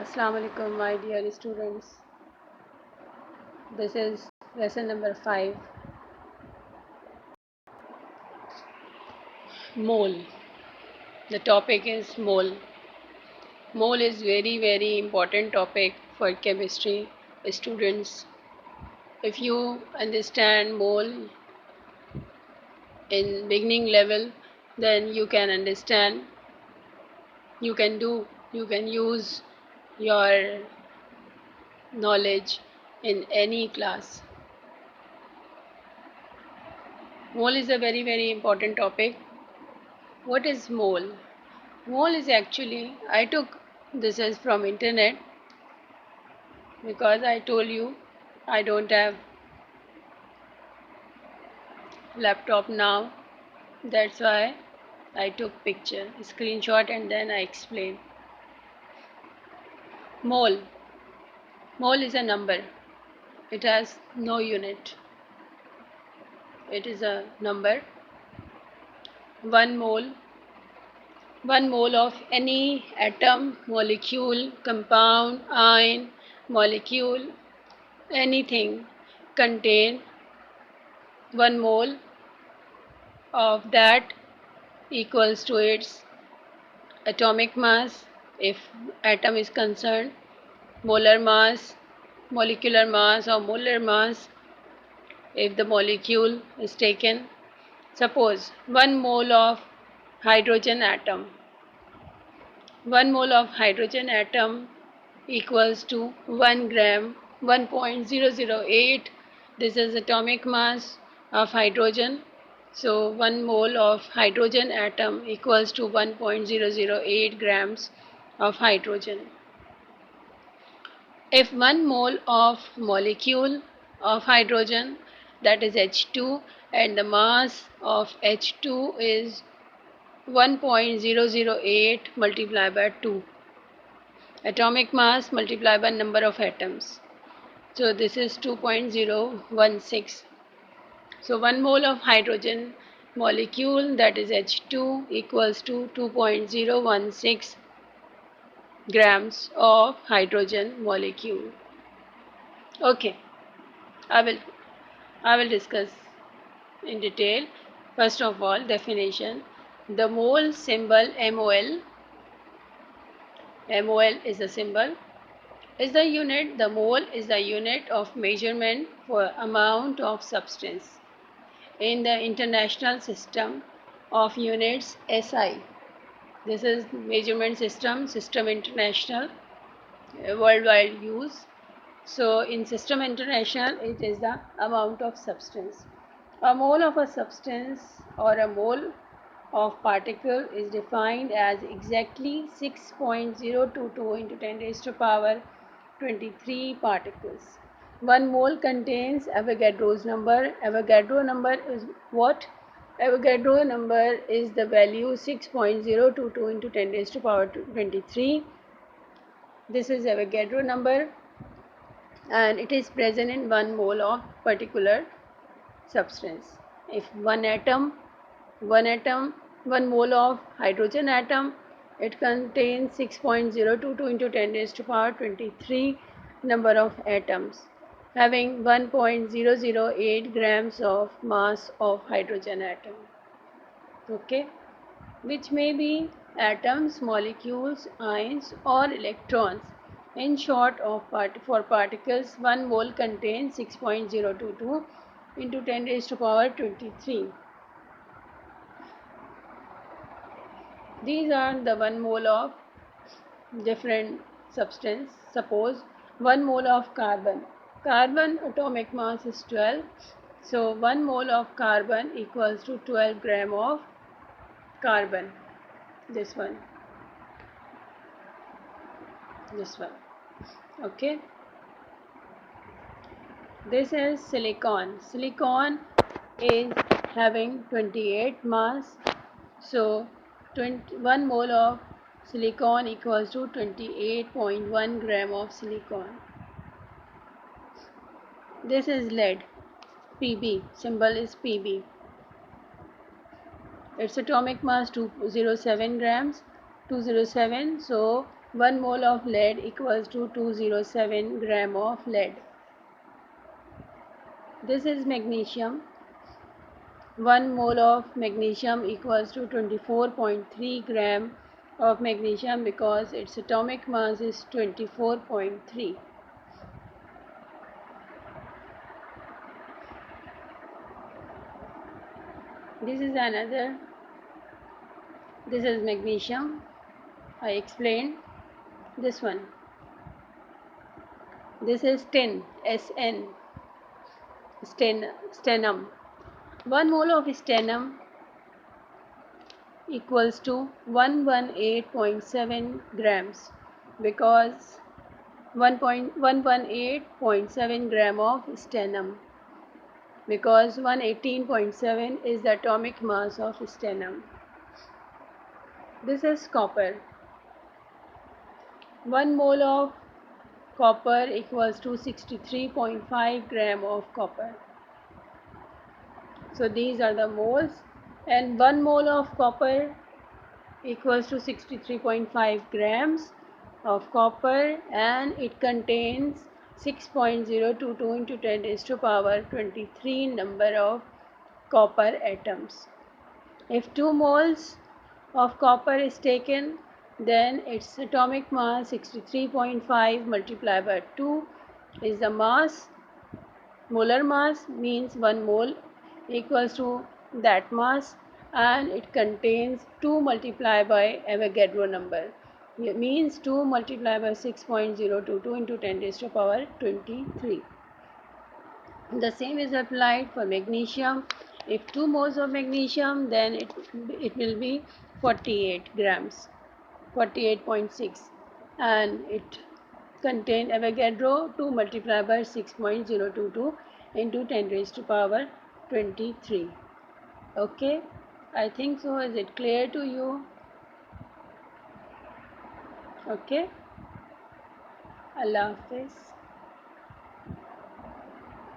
Assalamu alaikum, my dear students. This is lesson number 5, mole. The topic is mole. Mole is very important topic for chemistry students. If you understand mole in beginning level, then you can understand, you can use your knowledge in any class. Mole is a very important topic. What is mole? Mole is actually, I took this as from internet because I told you I don't have laptop now. That's why I took picture, screenshot, and then I explain. Mole. Mole is a number. It has no unit. It is a number. One mole. One mole of any atom, molecule, compound, ion, molecule, anything contain 1 mole of that equals to its atomic mass if atom is concerned, molar mass, molecular mass or molar mass if the molecule is taken. Suppose 1 mole of hydrogen atom. 1 mole of hydrogen atom equals to 1 gram, 1.008. This is atomic mass of hydrogen. So 1 mole of hydrogen atom equals to 1.008 grams of hydrogen. If 1 mole of molecule of hydrogen, that is H2, and the mass of H2 is 1.008 multiplied by 2. Atomic mass multiplied by number of atoms. So this is 2.016. So 1 mole of hydrogen molecule, that is H2, equals to 2.016 grams of hydrogen molecule. Okay, I will I will discuss in detail. First of all, definition. The mole symbol MOL. MOL is the symbol. Is the unit. The mole is the unit of measurement for amount of substance in the international system of units SI. This is measurement system international, worldwide use. So in system international, it is the amount of substance. A mole of a substance or a mole of particle is defined as exactly 6.022 into 10 raised to power 23 particles. 1 mole contains Avogadro's number. Avogadro number is what? Avogadro number is the value 6.022 into 10 raised to power 23. This is Avogadro number and it is present in 1 mole of particular substance. If one mole of hydrogen atom, it contains 6.022 into 10 raised to power 23 number of atoms, having 1.008 grams of mass of hydrogen atom. Okay, which may be atoms, molecules, ions, or electrons. In short, for particles, 1 mole contains 6.022 into 10 raised to power 23. These are the 1 mole of different substance. Suppose 1 mole of carbon. Carbon atomic mass is 12. So 1 mole of carbon equals to 12 gram of carbon. This one. Okay. This is silicon. Silicon is having 28 mass. So 1 mole of silicon equals to 28.1 gram of silicon. This is lead. Pb. Symbol is Pb. Its atomic mass 207 grams. 207. So 1 mole of lead equals to 207 gram of lead. This is magnesium. 1 mole of magnesium equals to 24.3 gram of magnesium because its atomic mass is 24.3. This is another. This is magnesium. I explained this one. This is tin, SN, stannum. 1 mole of stannum equals to 118.7 grams because 118.7 gram of stannum because 118.7 is the atomic mass of stannum. This is copper. 1 mole of copper equals to 63.5 gram of copper. So these are the moles, and 1 mole of copper equals to 63.5 grams of copper, and it contains 6.022 into 10 raised to power 23 number of copper atoms. If 2 moles of copper is taken, then its atomic mass 63.5 multiplied by 2 is the mass. Molar mass means 1 mole equals to that mass, and it contains 2 multiplied by Avogadro number. It means 2 multiplied by 6.022 into 10 raised to power 23. The same is applied for magnesium. If 2 moles of magnesium, then it will be 48 grams, 48.6, and it contain Avogadro 2 multiplied by 6.022 into 10 raised to power 23. Okay, I think so. Is it clear to you? Okay, Allah Hafiz.